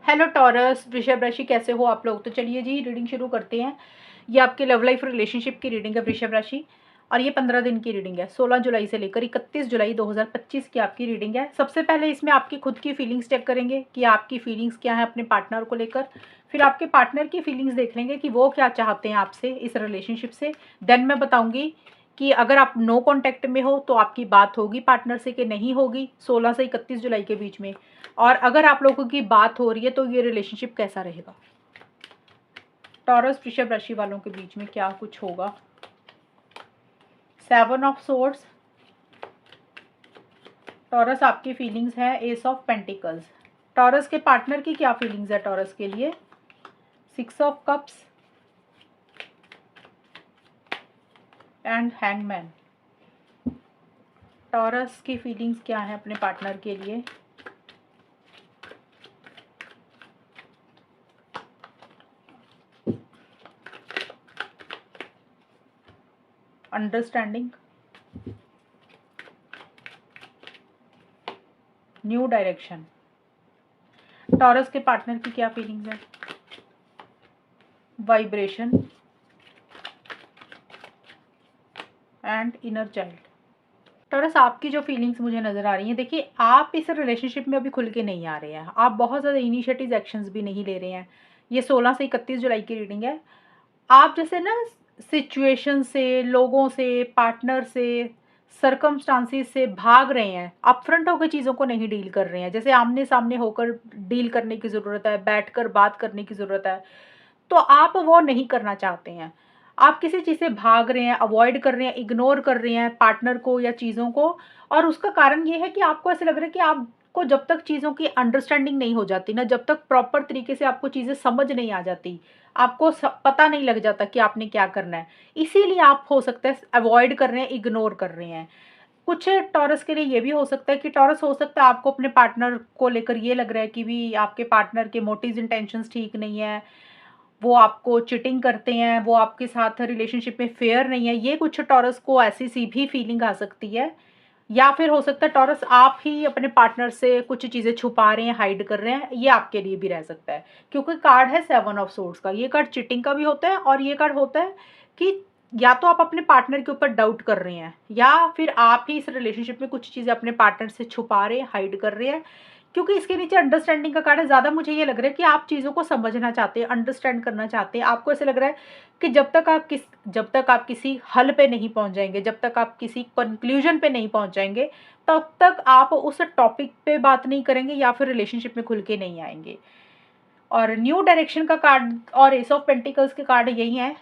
Hello taurus, वृषभ राशि, कैसे हो आप लोग। तो चलिए जी रीडिंग शुरू करते हैं। ये आपके लव लाइफ रिलेशनशिप की रीडिंग है वृषभ राशि, और ये 15 दिन की रीडिंग है। 16 जुलाई से लेकर 31 जुलाई 2025 की आपकी रीडिंग है। सबसे पहले इसमें आपकी खुद की फीलिंग्स चेक करेंगे कि आपकी फीलिंग्स क्या है अपने पार्टनर को लेकर। फिर आपके पार्टनर की फीलिंग्स देख लेंगे कि वो क्या चाहते हैं आपसे इस रिलेशनशिप से। देन मैं बताऊंगी कि अगर आप नो कांटेक्ट में हो तो आपकी बात होगी पार्टनर से कि नहीं होगी 16 से 31 जुलाई के बीच में। और अगर आप लोगों की बात हो रही है तो ये रिलेशनशिप कैसा रहेगा। टॉरस वृषभ राशि वालों के बीच में क्या कुछ होगा। 7 ऑफ सोर्ड्स, टॉरस आपकी फीलिंग्स है। एस ऑफ पेंटिकल्स, टॉरस के पार्टनर की क्या फीलिंग्स है टॉरस के लिए। 6 of cups and hangman, taurus की फीलिंग्स क्या है अपने पार्टनर के लिए। अंडरस्टैंडिंग, न्यू डायरेक्शन, टॉरस के पार्टनर की क्या फीलिंग्स है। Vibration and inner child. Taurus आपकी जो फीलिंग्स मुझे नज़र आ रही हैं, देखिए आप इस रिलेशनशिप में अभी खुल के नहीं आ रहे हैं। आप बहुत ज़्यादा इनिशिएटिव एक्शंस भी नहीं ले रहे हैं। ये 16 से 31 जुलाई की रीडिंग है। आप जैसे ना सिचुएशन से, लोगों से, पार्टनर से, सर्कमस्टांसिस से भाग रहे हैं। अपफ्रंट होकर चीज़ों को नहीं डील कर रहे हैं। जैसे आमने सामने होकर डील करने की ज़रूरत है, बैठकर बात करने की ज़रूरत है, तो आप वो नहीं करना चाहते हैं। आप किसी चीज़ से भाग रहे हैं, अवॉइड कर रहे हैं, इग्नोर कर रहे हैं पार्टनर को या चीज़ों को। और उसका कारण ये है कि आपको ऐसा लग रहा है कि आपको जब तक चीज़ों की अंडरस्टैंडिंग नहीं हो जाती ना, जब तक प्रॉपर तरीके से आपको चीज़ें समझ नहीं आ जाती, आपको पता नहीं लग जाता कि आपने क्या करना है, इसीलिए आप हो सकता है अवॉइड कर रहे हैं, इग्नोर कर रहे हैं। कुछ टॉरस के लिए ये भी हो सकता है कि टॉरस हो सकता है आपको अपने पार्टनर को लेकर ये लग रहा है कि भी आपके पार्टनर के मोटिव्स इंटेंशंस ठीक नहीं है, वो आपको चीटिंग करते हैं, वो आपके साथ रिलेशनशिप में फेयर नहीं है। ये कुछ टॉरस को ऐसी सी भी फीलिंग आ सकती है। या फिर हो सकता है टॉरस आप ही अपने पार्टनर से कुछ चीज़ें छुपा रहे हैं, हाइड कर रहे हैं। ये आपके लिए भी रह सकता है, क्योंकि कार्ड है 7 ऑफ सोर्ड्स का। ये कार्ड चीटिंग का भी होता है, और ये कार्ड होता है कि या तो आप अपने पार्टनर के ऊपर डाउट कर रहे हैं, या फिर आप ही इस रिलेशनशिप में कुछ चीज़ें अपने पार्टनर से छुपा रहे हैं, हाइड कर रहे हैं। क्योंकि इसके नीचे अंडरस्टैंडिंग का कार्ड है। ज़्यादा मुझे ये लग रहा है कि आप चीज़ों को समझना चाहते हैं, अंडरस्टैंड करना चाहते हैं। आपको ऐसे लग रहा है कि जब तक आप किसी हल पे नहीं पहुंच जाएंगे, जब तक आप किसी कंक्लूजन पे नहीं पहुंच जाएंगे, तब तक आप उस टॉपिक पे बात नहीं करेंगे या फिर रिलेशनशिप में खुल के नहीं आएंगे। और न्यू डायरेक्शन का कार्ड और एस ऑफ पेंटिकल्स के कार्ड यही हैं।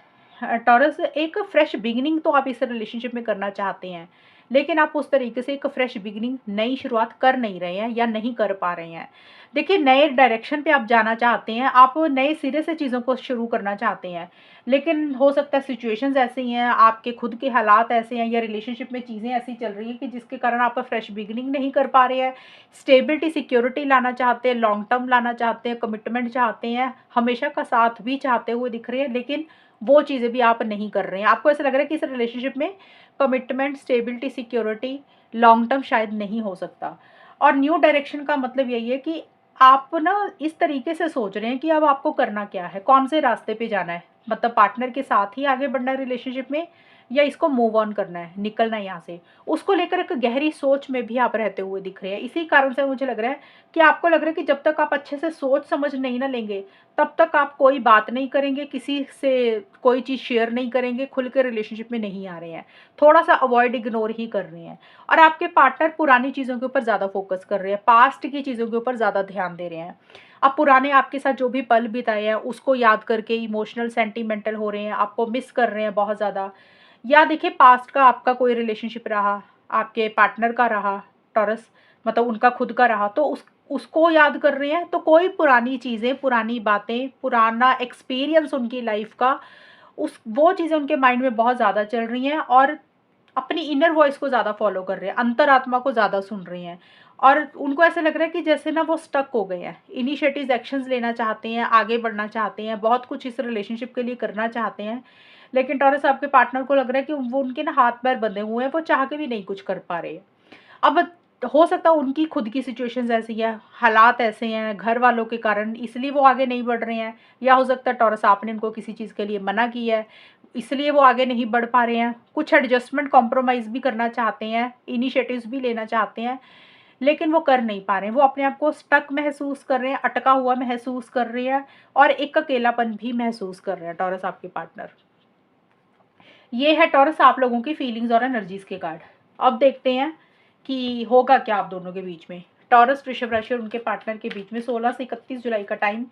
टॉरस, एक फ्रेश बिगिनिंग तो आप इस रिलेशनशिप में करना चाहते हैं, लेकिन आप उस तरीके से एक फ्रेश बिगिनिंग, नई शुरुआत कर नहीं रहे हैं या नहीं कर पा रहे हैं। देखिए, नए डायरेक्शन पे आप जाना चाहते हैं, आप नए सिरे से चीज़ों को शुरू करना चाहते हैं, लेकिन हो सकता है सिचुएशंस ऐसी हैं, आपके खुद के हालात ऐसे हैं, या रिलेशनशिप में चीज़ें ऐसी चल रही हैं कि जिसके कारण आप फ्रेश बिगिनिंग नहीं कर पा रहे हैं। स्टेबिलिटी, सिक्योरिटी लाना चाहते हैं, लॉन्ग टर्म लाना चाहते हैं, कमिटमेंट चाहते हैं, हमेशा का साथ भी चाहते हुए दिख रहे हैं, लेकिन वो चीज़ें भी आप नहीं कर रहे हैं। आपको ऐसा लग रहा है कि इस रिलेशनशिप में commitment, stability, security, long term शायद नहीं हो सकता। और न्यू डायरेक्शन का मतलब यही है कि आप ना इस तरीके से सोच रहे हैं कि अब आपको करना क्या है, कौन से रास्ते पे जाना है। मतलब पार्टनर के साथ ही आगे बढ़ना है रिलेशनशिप में, या इसको मूव ऑन करना है, निकलना है यहाँ से। उसको लेकर एक गहरी सोच में भी आप रहते हुए दिख रहे हैं। इसी कारण से मुझे लग रहा है कि आपको लग रहा है कि जब तक आप अच्छे से सोच समझ नहीं ना लेंगे, तब तक आप कोई बात नहीं करेंगे, किसी से कोई चीज़ शेयर नहीं करेंगे, खुल के रिलेशनशिप में नहीं आ रहे हैं, थोड़ा सा अवॉइड, इग्नोर ही कर रहे हैं। और आपके पार्टनर पुरानी चीज़ों के ऊपर ज़्यादा फोकस कर रहे हैं, पास्ट की चीज़ों के ऊपर ज़्यादा ध्यान दे रहे हैं। अब पुराने आपके साथ जो भी पल बिताए हैं उसको याद करके इमोशनल, सेंटिमेंटल हो रहे हैं, आपको मिस कर रहे हैं बहुत ज़्यादा। या देखिए, पास्ट का आपका कोई रिलेशनशिप रहा, आपके पार्टनर का रहा, टॉरस मतलब उनका खुद का रहा, तो उसको याद कर रहे हैं। तो कोई पुरानी चीज़ें, पुरानी बातें, पुराना एक्सपीरियंस उनकी लाइफ का, उस वो चीज़ें उनके माइंड में बहुत ज़्यादा चल रही हैं, और अपनी इनर वॉइस को ज़्यादा फॉलो कर रहे हैं, अंतरात्मा को ज़्यादा सुन रहे हैं। और उनको ऐसा लग रहा है कि जैसे ना वो स्टक हो गए हैं, इनिशिएटिव एक्शंस लेना चाहते हैं, आगे बढ़ना चाहते हैं, बहुत कुछ इस रिलेशनशिप के लिए करना चाहते हैं, लेकिन टॉरस आपके पार्टनर को लग रहा है कि वो उनके ना हाथ पैर बंधे हुए हैं, वो चाह के भी नहीं कुछ कर पा रहे। अब तो हो सकता है उनकी खुद की सिचुएशंस ऐसी है, हालात ऐसे हैं घर वालों के कारण, इसलिए वो आगे नहीं बढ़ रहे हैं। या हो सकता है टॉरस आपने उनको किसी चीज़ के लिए मना किया है, इसलिए वो आगे नहीं बढ़ पा रहे हैं। कुछ एडजस्टमेंट कॉम्प्रोमाइज़ भी करना चाहते हैं, इनिशिएटिव्स भी लेना चाहते हैं, लेकिन वो कर नहीं पा रहे हैं। वो अपने आप को स्टक महसूस कर रहे हैं, अटका हुआ महसूस कर रहे हैं और एक अकेलापन भी महसूस कर रहे हैं टॉरस आपके पार्टनर। ये है टॉरस आप लोगों की फीलिंग्स और एनर्जीज के कार्ड। अब देखते हैं कि होगा क्या आप दोनों के बीच में। टॉरस, वृषभ राशि और उनके पार्टनर के बीच में 16 से 31 जुलाई का टाइम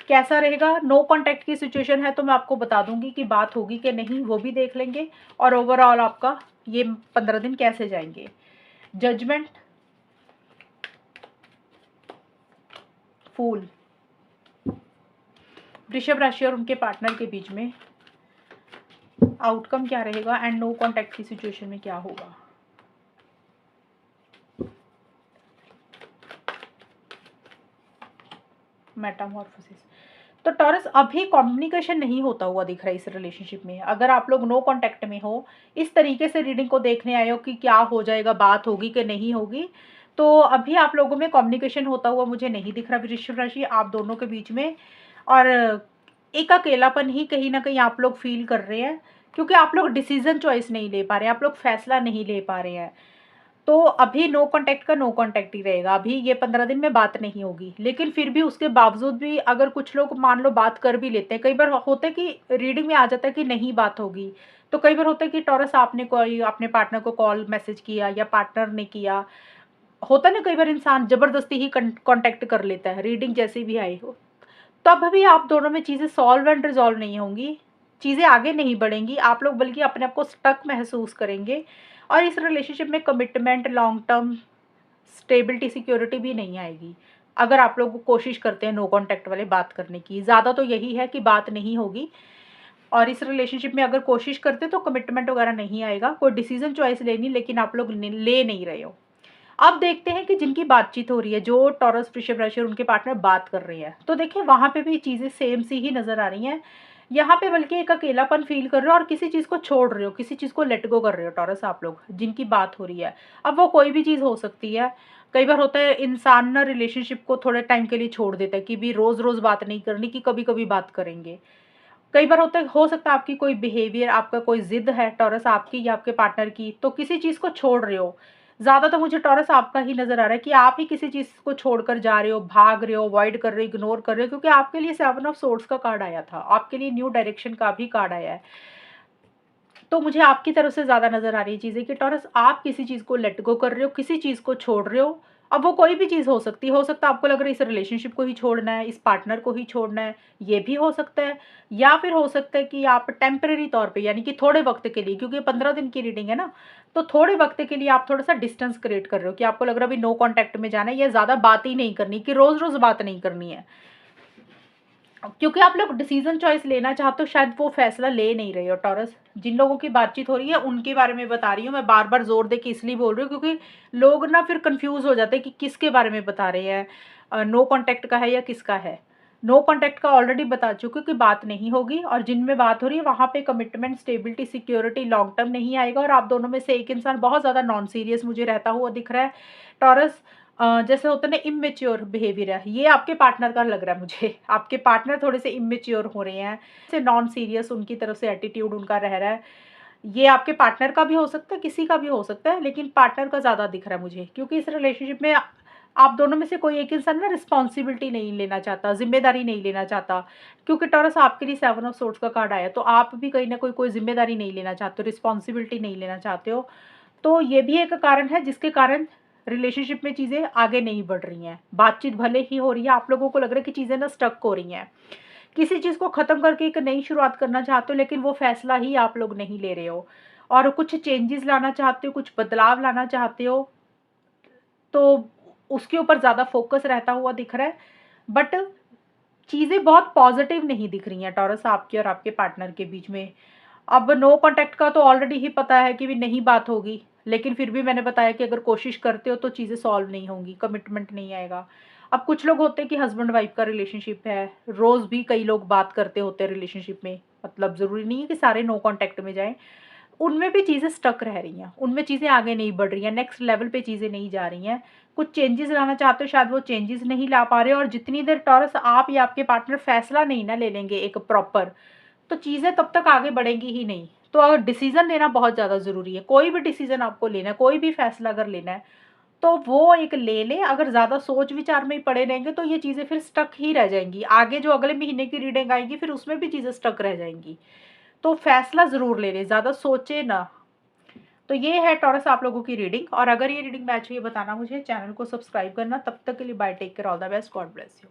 कैसा रहेगा। नो कॉन्टैक्ट की सिचुएशन है तो मैं आपको बता दूंगी कि बात होगी कि नहीं, वो भी देख लेंगे। और ओवरऑल आपका ये 15 दिन कैसे जाएंगे। जजमेंट, फूल, वृषभ राशि और उनके पार्टनर के बीच में आउटकम क्या रहेगा एंड नो कॉन्टैक्ट की सिचुएशन में क्या होगा। मेटामॉर्फोसिस। तो टॉरस अभी कम्युनिकेशन नहीं होता हुआ दिख रहा है इस रिलेशनशिप में। अगर आप लोग नो कांटेक्ट में हो, इस तरीके से रीडिंग को देखने आए हो कि क्या हो जाएगा, बात होगी कि नहीं होगी, तो अभी आप लोगों में कम्युनिकेशन होता हुआ मुझे नहीं दिख रहा वृषभ राशि आप दोनों के बीच में। और एक अकेलापन ही कहीं ना कहीं आप लोग फील कर रहे हैं, क्योंकि आप लोग डिसीजन चॉइस नहीं ले पा रहे हैं, आप लोग फैसला नहीं ले पा रहे हैं। तो अभी नो कांटेक्ट का नो कांटेक्ट ही रहेगा। अभी ये 15 दिन में बात नहीं होगी, लेकिन फिर भी उसके बावजूद भी अगर कुछ लोग मान लो बात कर भी लेते हैं, कई बार होता है कि रीडिंग में आ जाता है कि नहीं बात होगी। तो कई बार होता है कि टॉरस आपने कोई अपने पार्टनर को कॉल मैसेज किया या पार्टनर ने किया, होता है ना, कई बार इंसान जबरदस्ती ही कांटेक्ट कर लेता है, रीडिंग जैसी भी आई हो। तब भी आप दोनों में चीज़ें सॉल्व एंड रिजॉल्व नहीं होंगी, चीज़ें आगे नहीं बढ़ेंगी, आप लोग बल्कि अपने आप को स्टक महसूस करेंगे। और इस रिलेशनशिप में commitment, long term stability, security भी नहीं आएगी। अगर आप लोग कोशिश करते हैं नो कॉन्टैक्ट वाले बात करने की, ज़्यादा तो यही है कि बात नहीं होगी। और इस रिलेशनशिप में अगर कोशिश करते तो कमिटमेंट वगैरह नहीं आएगा, कोई डिसीजन चॉइस लेनी, लेकिन आप लोग ले नहीं रहे हो। अब देखते हैं कि जिनकी बातचीत हो रही है, जो टॉरस, वृषभ राशि और उनके पार्टनर बात कर रहे हैं, तो देखिए वहां पे भी चीजें सेम सी ही नजर आ रही हैं। यहाँ पे बल्कि एक अकेलापन फील कर रहे हो और किसी चीज को छोड़ रहे हो, किसी चीज को लेट गो कर रहे हो टॉरस आप लोग, जिनकी बात हो रही है। अब वो कोई भी चीज हो सकती है। कई बार होता है इंसान ना रिलेशनशिप को थोड़े टाइम के लिए छोड़ देता है कि भी रोज रोज बात नहीं करनी, कि कभी कभी बात करेंगे। कई बार होता है, हो सकता है आपकी कोई बिहेवियर, आपका कोई जिद है टॉरस आपकी या आपके पार्टनर की, तो किसी चीज को छोड़ रहे हो। ज्यादा तो मुझे टॉरस आपका ही नजर आ रहा है कि आप ही किसी चीज को छोड़कर जा रहे हो, भाग रहे हो, अवॉइड कर रहे हो, इग्नोर कर रहे हो, क्योंकि आपके लिए 7 ऑफ सोर्ड्स का कार्ड आया था, आपके लिए न्यू डायरेक्शन का भी कार्ड आया है। तो मुझे आपकी तरफ से ज्यादा नजर आ रही है चीजें कि टॉरस आप किसी चीज को लेट गो कर रहे हो, किसी चीज को छोड़ रहे हो। अब वो कोई भी चीज हो सकती है, हो सकता है आपको लग रहा है इस रिलेशनशिप को ही छोड़ना है, इस पार्टनर को ही छोड़ना है, ये भी हो सकता है। या फिर हो सकता है कि आप टेम्पररी तौर पे, यानी कि थोड़े वक्त के लिए, क्योंकि 15 दिन की रीडिंग है ना, तो थोड़े वक्त के लिए आप थोड़ा सा डिस्टेंस क्रिएट कर रहे हो, कि आपको लग रहा है अभी नो कॉन्टेक्ट में जाना है, या ज्यादा बात ही नहीं करनी, कि रोज रोज बात नहीं करनी है। क्योंकि आप लोग डिसीजन चॉइस लेना चाहते हो, शायद वो फैसला ले नहीं रहे हो टॉरस। जिन लोगों की बातचीत हो रही है उनके बारे में बता रही हूँ मैं, बार बार जोर दे के इसलिए बोल रही हूँ क्योंकि लोग ना फिर कंफ्यूज हो जाते हैं कि किसके बारे में बता रहे हैं, नो कॉन्टैक्ट का है या किसका है। नो कॉन्टैक्ट का ऑलरेडी बता चुकी हूँ कि बात नहीं होगी, और जिनमें बात हो रही है वहाँ पे commitment, stability, security, long term नहीं आएगा। और आप दोनों में से एक इंसान बहुत ज़्यादा नॉन सीरियस मुझे रहता हुआ दिख रहा है टॉरस। जैसे होता है ना इमेच्योर बिहेवियर है, ये आपके पार्टनर का लग रहा है मुझे। आपके पार्टनर थोड़े से इमेच्योर हो रहे हैं, से नॉन सीरियस उनकी तरफ से एटीट्यूड उनका रह रहा है। ये आपके पार्टनर का भी हो सकता है, किसी का भी हो सकता है, लेकिन पार्टनर का ज़्यादा दिख रहा है मुझे, क्योंकि इस रिलेशनशिप में आप दोनों में से कोई एक इंसान ना रिस्पॉन्सिबिलिटी नहीं लेना चाहता, जिम्मेदारी नहीं लेना चाहता। क्योंकि टॉरस आपके लिए 7 ऑफ सोर्ड्स का कार्ड आया, तो आप भी कहीं ना कोई कोई जिम्मेदारी नहीं लेना चाहते हो, रिस्पॉन्सिबिलिटी नहीं लेना चाहते हो। तो ये भी एक कारण है जिसके कारण रिलेशनशिप में चीज़ें आगे नहीं बढ़ रही हैं। बातचीत भले ही हो रही है, आप लोगों को लग रहा है कि चीज़ें ना स्टक हो रही हैं, किसी चीज़ को ख़त्म करके एक नई शुरुआत करना चाहते हो, लेकिन वो फैसला ही आप लोग नहीं ले रहे हो। और कुछ चेंजेस लाना चाहते हो, कुछ बदलाव लाना चाहते हो, तो उसके ऊपर ज़्यादा फोकस रहता हुआ दिख रहा है। बट चीज़ें बहुत पॉजिटिव नहीं दिख रही हैं टॉरस आपके और आपके पार्टनर के बीच में। अब नो कॉन्टैक्ट का तो ऑलरेडी ही पता है कि भी नहीं बात होगी, लेकिन फिर भी मैंने बताया कि अगर कोशिश करते हो तो चीज़ें सॉल्व नहीं होंगी, कमिटमेंट नहीं आएगा। अब कुछ लोग होते हैं कि हस्बैंड वाइफ का रिलेशनशिप है, रोज़ भी कई लोग बात करते होते हैं रिलेशनशिप में, मतलब ज़रूरी नहीं है कि सारे नो कॉन्टैक्ट में जाएं। उनमें भी चीज़ें स्टक रह रही हैं, उनमें चीज़ें आगे नहीं बढ़ रही हैं, नेक्स्ट लेवल पे चीज़ें नहीं जा रही हैं। कुछ चेंजेस लाना चाहते हो, शायद वो चेंजेस नहीं ला पा रहे हो, और जितनी देर टॉरस आप या आपके पार्टनर फैसला नहीं ना ले लेंगे एक प्रॉपर, तो चीज़ें तब तक आगे बढ़ेंगी ही नहीं। तो अगर डिसीज़न लेना बहुत ज़्यादा ज़रूरी है, कोई भी डिसीज़न आपको लेना है, कोई भी फैसला अगर लेना है, तो वो एक ले लें। अगर ज़्यादा सोच विचार में ही पड़े रहेंगे तो ये चीज़ें फिर स्टक ही रह जाएँगी। आगे जो अगले महीने की रीडिंग आएगी फिर उसमें भी चीज़ें स्टक रह जाएँगी। तो फैसला ज़रूर ले लें, ज़्यादा सोचे ना। तो ये है टॉरस आप लोगों की रीडिंग, और अगर ये रीडिंग मैच हुई है बताना मुझे, चैनल को सब्सक्राइब करना। तब तक के लिए bye, take care, all the best, God bless you.